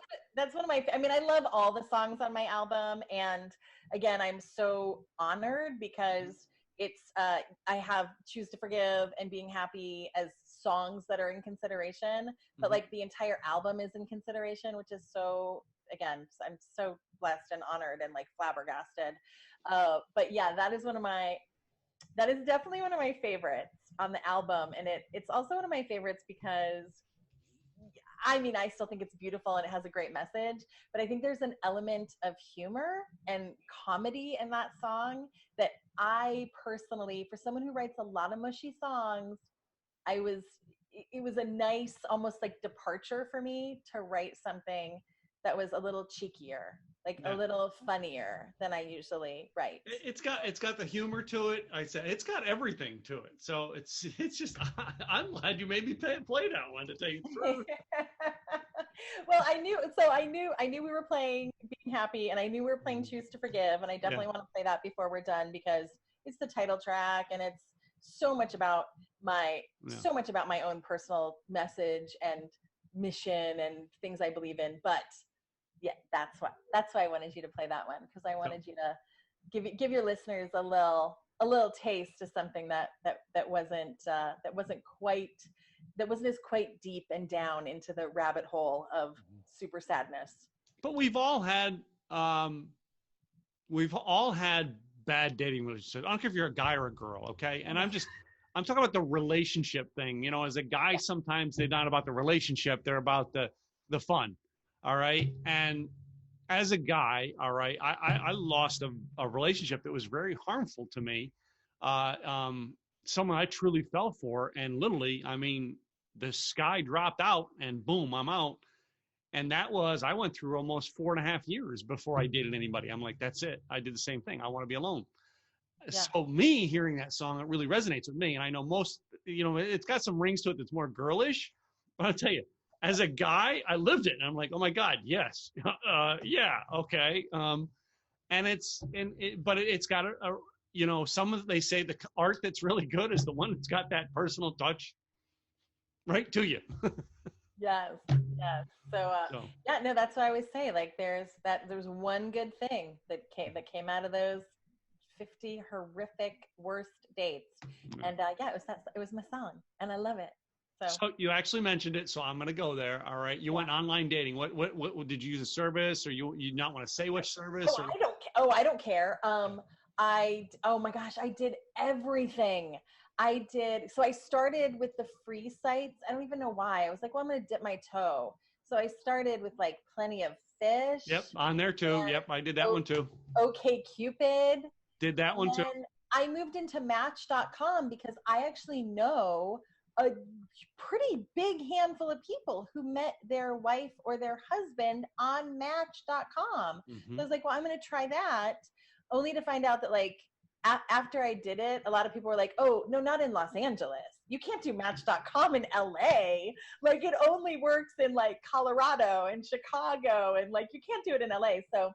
one of my. I mean, I love all the songs on my album, and again, I'm so honored because it's. I have "Choose to Forgive" and "Being Happy" as songs that are in consideration, but like the entire album is in consideration, which is so. Again, I'm so blessed and honored and like flabbergasted. But yeah, that is definitely one of my favorites on the album, and it's also one of my favorites because. I mean, I still think it's beautiful and it has a great message, but I think there's an element of humor and comedy in that song that I personally, for someone who writes a lot of mushy songs, it was a nice, almost like departure for me to write something that was a little cheekier, like a little funnier than I usually write. It's got the humor to it. I said it's got everything to it. So it's just I'm glad you made me play that one to take you through. Well, I knew we were playing Being Happy and I knew we were playing Choose to Forgive, and I definitely want to play that before we're done because it's the title track and it's so much about my own personal message and mission and things I believe in. But yeah, that's why I wanted you to play that one, because I wanted you to give your listeners a little taste of something that wasn't as quite deep and down into the rabbit hole of super sadness. But we've all had bad dating relationships. I don't care if you're a guy or a girl, okay? And I'm talking about the relationship thing. You know, as a guy, sometimes they're not about the relationship; they're about the fun. All right. And as a guy, all right, I lost a relationship that was very harmful to me. Someone I truly fell for. And literally, I mean, the sky dropped out and boom, I'm out. And I went through almost 4.5 years before I dated anybody. I'm like, that's it. I did the same thing. I want to be alone. Yeah. So me hearing that song, it really resonates with me. And I know most, it's got some rings to it that's more girlish, but I'll tell you, as a guy, I lived it and I'm like, oh my God, yes. Yeah. Okay. And but it's got they say the art that's really good is the one that's got that personal touch right to you. Yes. Yes. So, So, yeah, no, that's what I always say. Like there's one good thing that came out of those 50 horrific worst dates. And yeah, it was my song and I love it. So you actually mentioned it, so I'm going to go there. All right. You went online dating. What did you use a service, or you not want to say which service? I don't care. Oh my gosh, I did everything. So I started with the free sites. I don't even know why. I was like, well, I'm going to dip my toe. So I started with like Plenty of Fish. Yep, on there too. Yep, I did that one too. Okay, Cupid. Did that one too. I moved into Match.com because I actually know a pretty big handful of people who met their wife or their husband on Match.com. Mm-hmm. So I was like, well, I'm going to try that, only to find out that like after I did it, a lot of people were like, oh, no, not in Los Angeles. You can't do Match.com in LA. Like it only works in like Colorado and Chicago, and like you can't do it in LA. So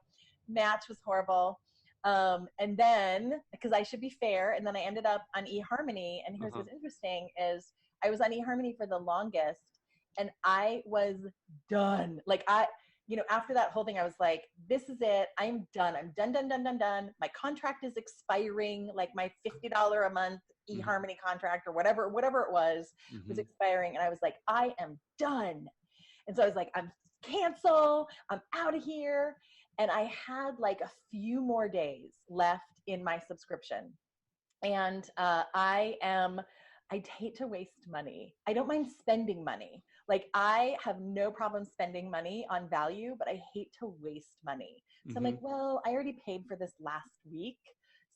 Match was horrible. And then, because I should be fair, and then I ended up on eHarmony. And here's what's interesting is I was on eHarmony for the longest, and I was done. Like after that whole thing, I was like, this is it. I'm done. I'm done. My contract is expiring. Like my $50 a month eHarmony contract or whatever it was expiring. And I was like, I am done. And so I was like, I'm cancel. I'm out of here. And I had like a few more days left in my subscription. And I'd hate to waste money. I don't mind spending money. Like I have no problem spending money on value, but I hate to waste money. So I'm like, well, I already paid for this last week.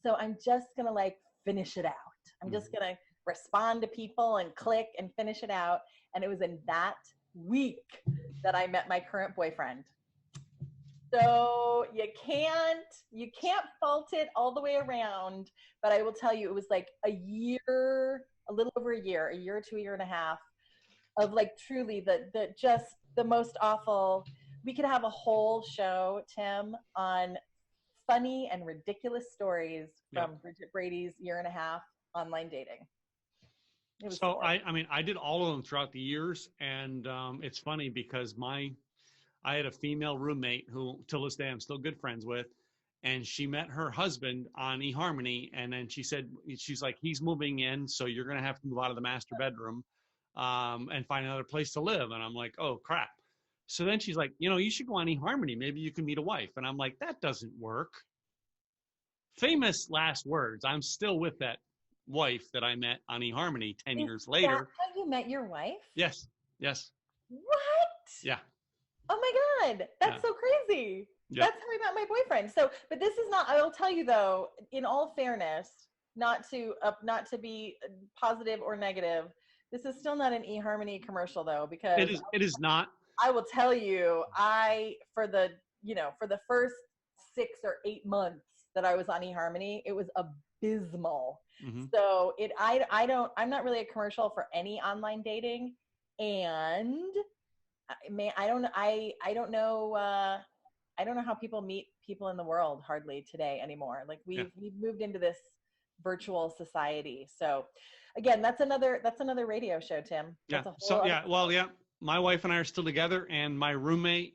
So I'm just going to like finish it out. I'm just going to respond to people and click and finish it out. And it was in that week that I met my current boyfriend. So you can't fault it all the way around, but I will tell you, it was like a little over a year to a year and a half of like truly the most awful. We could have a whole show, Tim, on funny and ridiculous stories from Bridget Brady's year and a half online dating. So I did all of them throughout the years, and it's funny because I had a female roommate who, till this day, I'm still good friends with, and she met her husband on eHarmony, and then she's like, he's moving in, so you're going to have to move out of the master bedroom and find another place to live. And I'm like, oh, crap. So then she's like, you should go on eHarmony. Maybe you can meet a wife. And I'm like, that doesn't work. Famous last words. I'm still with that wife that I met on eHarmony 10 years later. Is that how you met your wife? Yes. What? Yeah. Oh my God, that's so crazy. Yep. That's how I met my boyfriend. So, but this is not, I will tell you though, in all fairness, not to be positive or negative, this is still not an eHarmony commercial though, because it is not. I will tell you, for the first 6 or 8 months that I was on eHarmony, it was abysmal. So I'm not really a commercial for any online dating. And I don't know how people meet people in the world hardly today anymore. Like we've moved into this virtual society. So again, that's another radio show, Tim. My wife and I are still together, and my roommate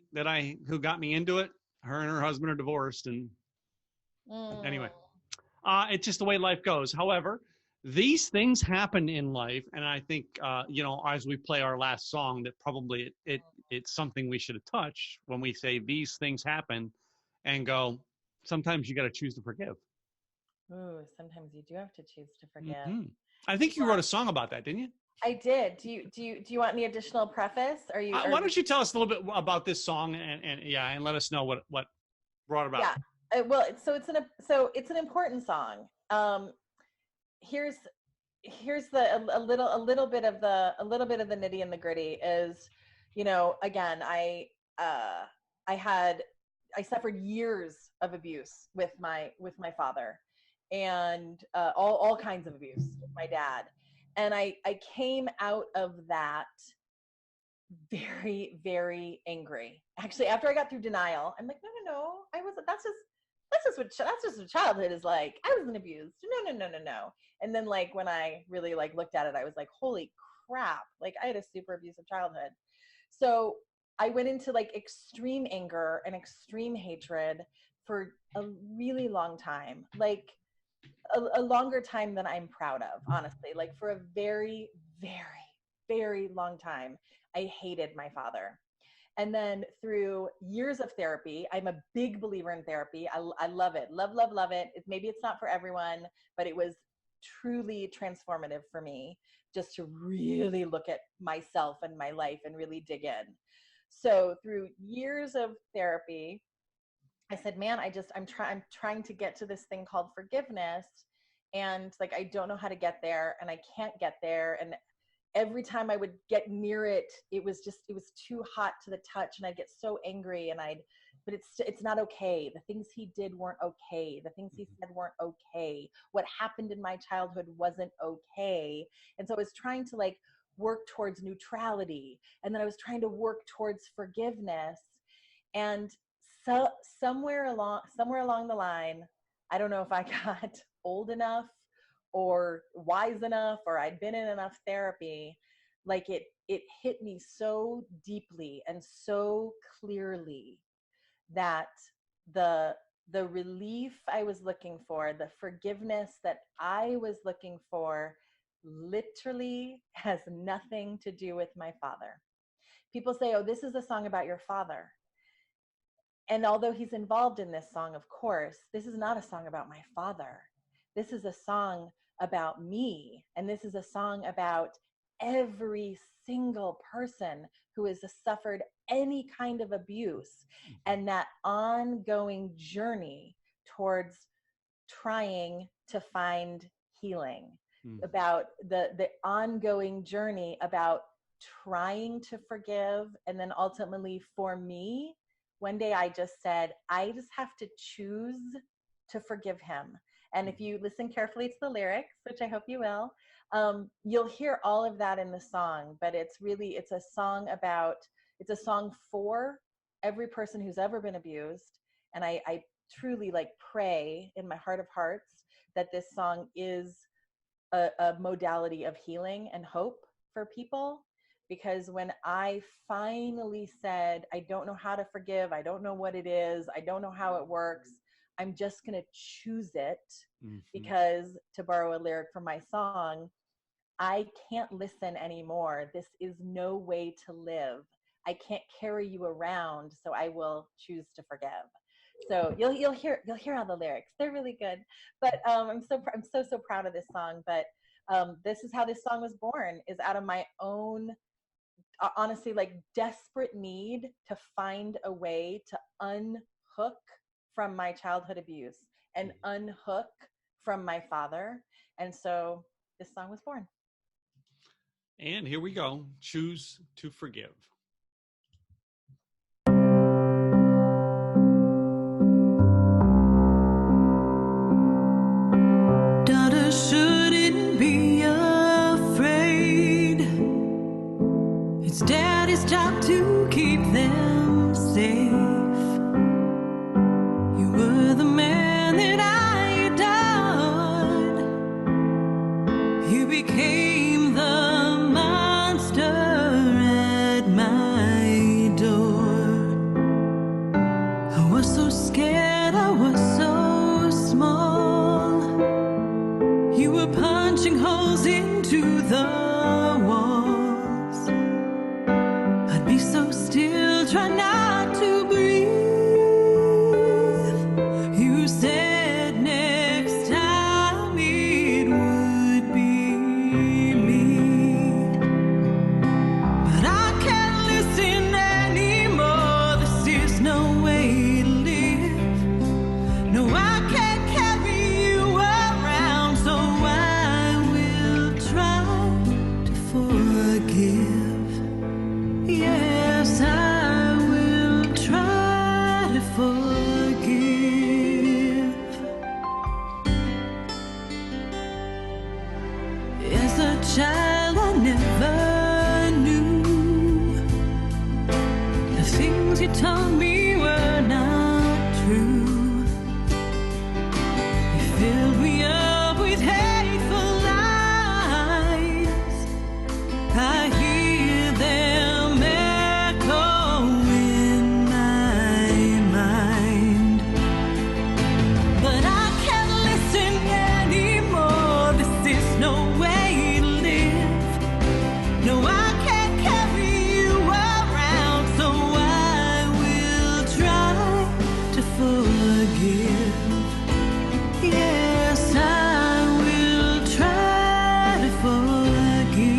who got me into it, her and her husband are divorced. And anyway, it's just the way life goes. However, these things happen in life, and I think as we play our last song, that probably it's something we should have touched when we say these things happen, and go, sometimes you got to choose to forgive. Ooh, sometimes you do have to choose to forgive. I think you wrote a song about that, didn't you? I did. Do you want any additional preface? Why don't you tell us a little bit about this song and let us know what brought about? Yeah. Well, so it's an important song. Here's a little bit of the nitty and the gritty is, again, I suffered years of abuse with my father, and all kinds of abuse with my dad. And I came out of that very, very angry. Actually, after I got through denial, I'm like, no, that's just what childhood is like. I wasn't abused. No. And then like when I really like looked at it, I was like, holy crap, like I had a super abusive childhood. So I went into like extreme anger and extreme hatred for a really long time, like a longer time than I'm proud of, honestly. Like for a very, very, very long time, I hated my father. And then through years of therapy, I'm a big believer in therapy. I love it. Love it. Maybe it's not for everyone, but it was truly transformative for me just to really look at myself and my life and really dig in. So through years of therapy, I said, man, I'm trying to get to this thing called forgiveness. And like, I don't know how to get there, and I can't get there. And every time I would get near it, it was too hot to the touch, and I'd get so angry, but it's not okay. The things he did weren't okay. The things he said weren't okay. What happened in my childhood wasn't okay. And so I was trying to like work towards neutrality, and then I was trying to work towards forgiveness. And so somewhere along the line, I don't know if I got old enough or wise enough, or I'd been in enough therapy, like it hit me so deeply and so clearly that the relief I was looking for, the forgiveness that I was looking for, literally has nothing to do with my father. People say, oh, this is a song about your father. And although he's involved in this song, of course, this is not a song about my father. This is a song about me. And this is a song about every single person who has suffered any kind of abuse, and that ongoing journey towards trying to find healing, about the ongoing journey about trying to forgive. And then ultimately for me, one day I just said, I just have to choose to forgive him. And if you listen carefully to the lyrics, which I hope you will, you'll hear all of that in the song. But it's a song for every person who's ever been abused. And I truly like pray in my heart of hearts that this song is a modality of healing and hope for people. Because when I finally said, I don't know how to forgive, I don't know what it is, I don't know how it works, I'm just going to choose it, because, to borrow a lyric from my song, I can't listen anymore. This is no way to live. I can't carry you around, so I will choose to forgive. So you'll hear all the lyrics. They're really good. But I'm so proud of this song. But this is how this song was born, is out of my own, honestly, like desperate need to find a way to unhook from my childhood abuse and unhook from my father. And so this song was born. And here we go. Choose to forgive. Daughter shouldn't be afraid. It's daddy's job to keep them safe. You were the man that I adored. You became the monster at my door. I was so scared, I was so small. You were punching holes into the walls. I'd be so still, try not to breathe. You said next time it would be me. But I can't listen anymore. This is no way to live. No, I can't carry you around, so I will try to forgive. Yes, I will try to forgive. you told me were not true. You filled me up with hateful lies. I hear them echo in my mind, but I can't listen anymore. This is no way to live. No, I can't carry you around, so I will try to forgive. Yes, I will try to forgive.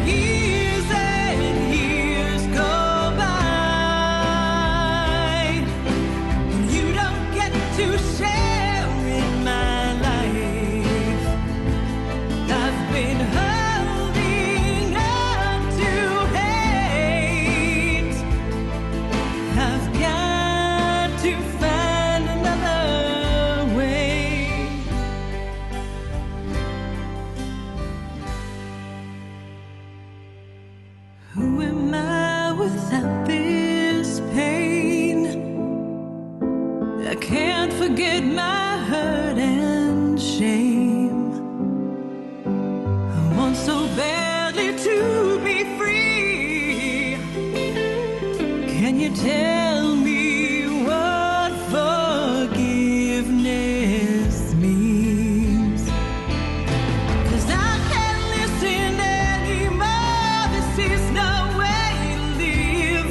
Years and years go by, and you don't get to share in my life. I've been holding on to hate. I've got to find another way. Who am I without this pain? I can't forget my hurt and shame. I want so badly to be free. Can you tell me what forgiveness means? 'Cause I can't listen anymore. This is no way to live.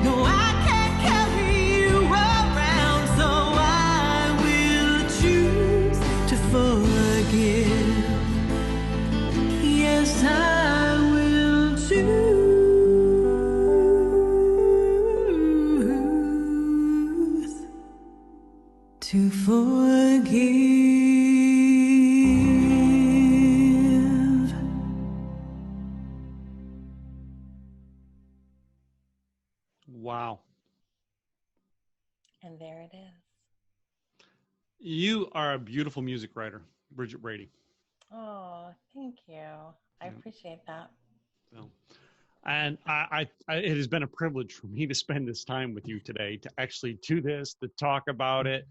No, I can't carry you around, so I will choose to forgive. Yes, I will choose to forgive. Wow. And there it is. You are a beautiful music writer, Bridget Brady. Oh, thank you. I Yeah. appreciate that. So, and it has been a privilege for me to spend this time with you today, to actually do this, to talk about it.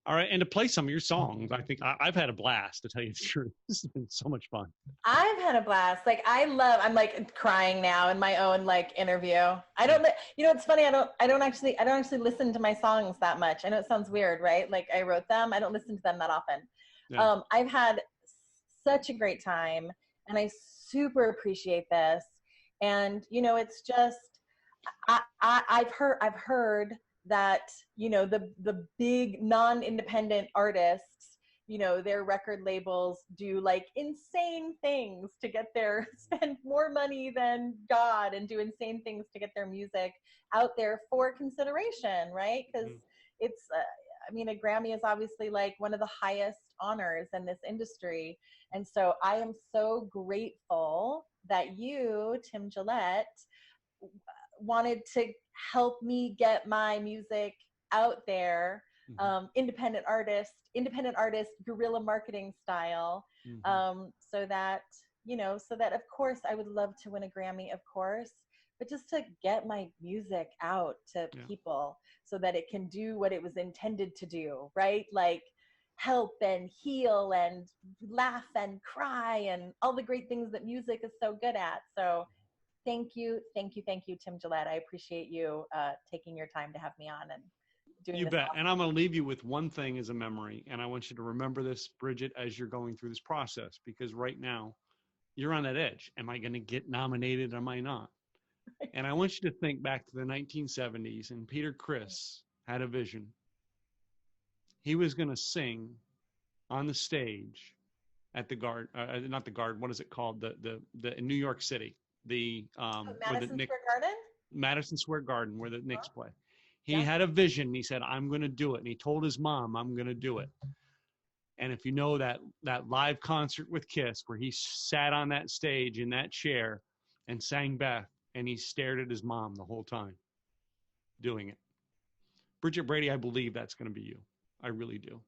All right. And to play some of your songs. I think I've had a blast, to tell you the truth. This has been so much fun. I've had a blast. Like I'm like crying now in my own like interview. I don't, you know, it's funny. I don't actually listen to my songs that much. I know it sounds weird, right? Like I wrote them. I don't listen to them that often. Yeah. I've had such a great time, and I super appreciate this. And you know, it's just I've heard that, you know, the big non-independent artists, you know, their record labels do like insane things to get their spend more money than God and do insane things to get their music out there for consideration, right? Because it's I mean, a Grammy is obviously like one of the highest honors in this industry. And so I am so grateful that you, Tim Gillette, wanted to help me get my music out there. Independent artist, guerrilla marketing style. So that, you know, so that of course I would love to win a Grammy, of course, but just to get my music out to people so that it can do what it was intended to do, right? Like help and heal and laugh and cry and all the great things that music is so good at. So thank you, Tim Gillette. I appreciate you taking your time to have me on and doing You this. bet. Awesome. And I'm going to leave you with one thing as a memory. And I want you to remember this, Bridget, as you're going through this process, because right now you're on that edge. Am I going to get nominated? Am I not? And I want you to think back to the 1970s, and Peter Criss had a vision. He was going to sing on the stage at the not the Garden. What is it called? The in New York City, Madison Square Garden. Madison Square Garden, where the Knicks play. He had a vision. He said, "I'm going to do it," and he told his mom, "I'm going to do it." And if you know that live concert with Kiss, where he sat on that stage in that chair and sang Beth, and he stared at his mom the whole time doing it. Bridget Brady, I believe that's going to be you. I really do.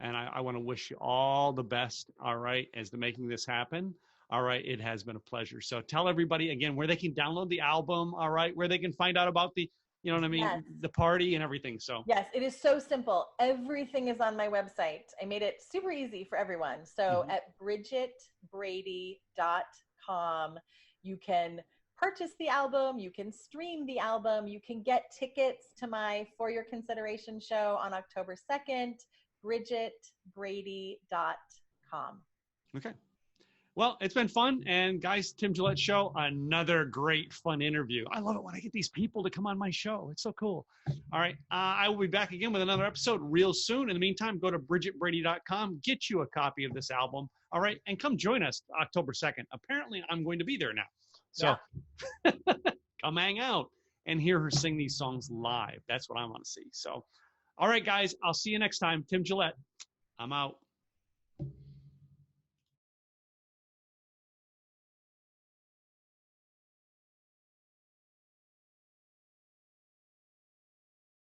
And I want to wish you all the best, all right, as to making this happen. All right, it has been a pleasure. So tell everybody again where they can download the album, all right, where they can find out about the, you know what I mean, Yes. the party and everything. So Yes, it is so simple. Everything is on my website. I made it super easy for everyone. So at bridgetbrady.com, you can purchase the album, you can stream the album, you can get tickets to my For Your Consideration show on October 2nd, bridgetbrady.com. okay. Well, it's been fun. And guys, Tim Gillette Show, another great fun interview. I love it when I get these people to come on my show. It's so cool. All right. I will be back again with another episode real soon. In the meantime, go to bridgetbrady.com, get you a copy of this album. All right. And come join us October 2nd. Apparently, I'm going to be there now. So come hang out and hear her sing these songs live. That's what I want to see. So, all right, guys, I'll see you next time. Tim Gillette, I'm out.